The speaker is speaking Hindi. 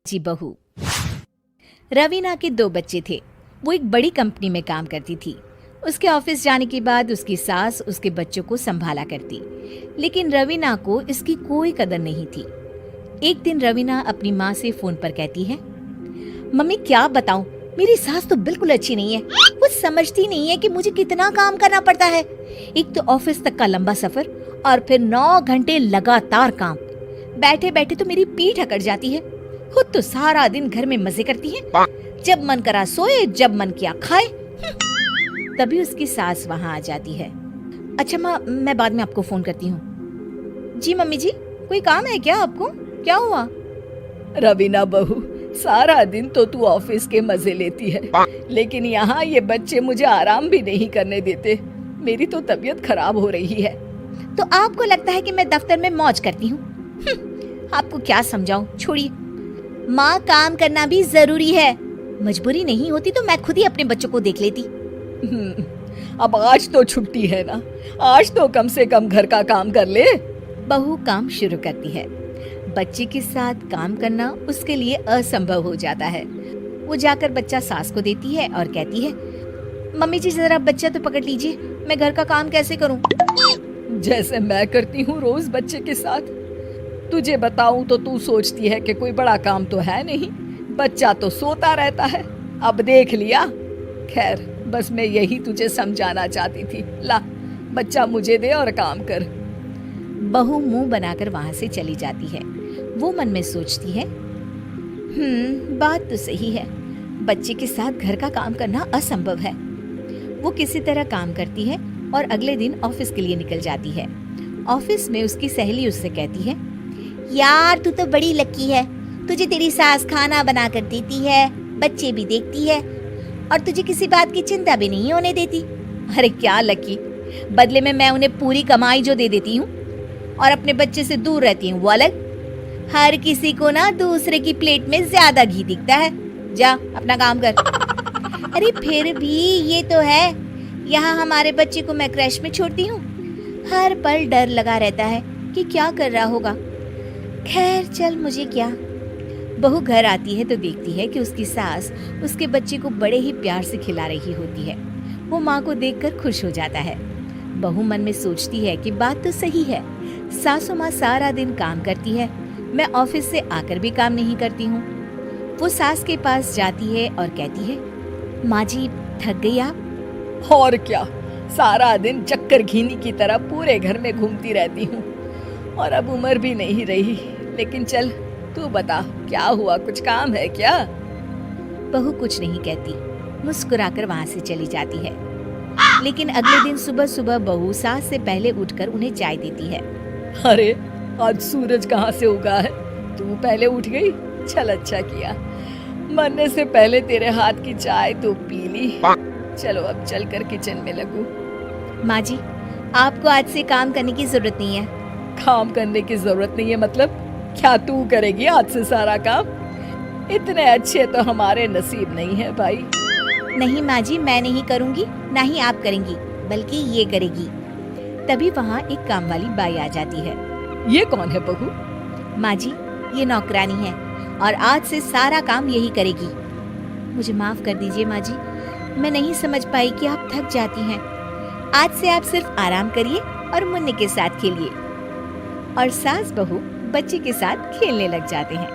जी बहू। रवीना के 2 बच्चे थे। वो एक बड़ी कंपनी में काम करती थी। उसके ऑफिस जाने के बाद उसकी सास उसके बच्चों को संभाला करती, लेकिन रवीना को इसकी कोई कदर नहीं थी। एक दिन रवीना अपनी माँ से फोन पर कहती है, मम्मी क्या बताऊं, मेरी सास तो बिल्कुल अच्छी नहीं है। वो समझती नहीं है कि मुझे कितना काम करना पड़ता है। एक तो ऑफिस तक का लंबा सफर और फिर 9 घंटे लगातार काम। बैठे बैठे तो मेरी पीठ अकड़ जाती है। खुद तो सारा दिन घर में मजे करती है, जब मन करा सोए, जब मन किया खाए। तभी उसकी सास वहाँ आ जाती है। अच्छा माँ, मैं बाद में आपको फोन करती हूँ। जी मम्मी जी, कोई काम है क्या आपको? क्या हुआ? रवीना बहू, सारा दिन तो तू ऑफिस के मजे लेती है, लेकिन यहाँ ये बच्चे मुझे आराम भी नहीं करने देते। मेरी तो तबीयत खराब हो रही है। तो आपको लगता है कि मैं दफ्तर में मौज करती हूँ? आपको क्या समझाऊं, छोड़िए। माँ, काम करना भी जरूरी है। मजबूरी नहीं होती तो मैं खुद ही अपने बच्चों को देख लेती। अब आज तो छुट्टी है ना, आज तो कम से कम घर का काम कर ले। बहू काम शुरू करती है। बच्चे के साथ काम करना उसके लिए असंभव हो जाता है। वो जाकर बच्चा सास को देती है और कहती है, मम्मी जी जरा बच्चा तो पकड़ लीजिए, मैं घर का काम कैसे करूं? जैसे मैं करती हूँ रोज बच्चे के साथ। तुझे बताऊं तो तू सोचती है कि कोई बड़ा काम तो है नहीं, बच्चा तो सोता रहता है। अब देख लिया। खैर, बस मैं यही तुझे समझाना चाहती थी। ला, बच्चा मुझे दे और काम कर। बहू मुंह बनाकर वहां से चली जाती है। वो मन में सोचती है, बात तो सही है, बच्चे के साथ घर का काम करना असंभव है। वो किसी तरह काम करती है और अगले दिन ऑफिस के लिए निकल जाती है। ऑफिस में उसकी सहेली उससे कहती है, यार तू तो बड़ी लकी है, तुझे तेरी सास खाना बना कर देती है, बच्चे भी देखती है और तुझे किसी बात की चिंता भी नहीं होने देती। अरे क्या लकी, बदले में मैं उन्हें पूरी कमाई जो दे देती हूँ और अपने बच्चे से दूर रहती हूँ वो अलग। हर किसी को ना दूसरे की प्लेट में ज्यादा घी दिखता है। जा अपना काम कर। अरे फिर भी ये तो है, यहाँ हमारे बच्चे को मैं क्रैश में छोड़ती हूँ, हर पल डर लगा रहता है कि क्या कर रहा होगा। खैर चल, मुझे क्या। बहू घर आती है तो देखती है कि उसकी सास उसके बच्चे को बड़े ही प्यार से खिला रही होती है। वो माँ को देखकर खुश हो जाता है। बहू मन में सोचती है कि बात तो सही है, सासू माँ सारा दिन काम करती है, मैं ऑफिस से आकर भी काम नहीं करती हूँ। वो सास के पास जाती है और कहती है, माँ जी थक गई आप? और क्या, सारा दिन चक्कर घीनी की तरह पूरे घर में घूमती रहती हूँ और अब उम्र भी नहीं रही। लेकिन चल तू बता, क्या हुआ, कुछ काम है क्या? बहू कुछ नहीं कहती, मुस्कुराकर वहाँ से चली जाती है। लेकिन अगले दिन सुबह सुबह बहू सास से पहले उठकर उन्हें चाय देती है। अरे आज सूरज कहाँ से उगा है, तू पहले उठ गई? चल अच्छा किया, मरने से पहले तेरे हाथ की चाय तो पी ली। चलो अब चलकर किचन में लगूं। माँ जी, आपको आज से काम करने की जरूरत नहीं है। काम करने की जरूरत नहीं है मतलब? क्या तू करेगी आज से सारा काम? इतने अच्छे तो हमारे नसीब नहीं है भाई। नहीं माँ जी, मैं नहीं करूँगी, ना ही आप करेंगी, बल्कि ये करेगी। तभी वहाँ एक काम वाली बाई आ जाती है। ये कौन है बहू? माँ जी, ये नौकरानी है और आज से सारा काम यही करेगी। मुझे माफ कर दीजिए माँ जी, मैं नहीं समझ पाई कि आप थक जाती हैं। आज से आप सिर्फ आराम करिए और मुन्ने के साथ खेलिए। और सास बहू बच्चे के साथ खेलने लग जाते हैं।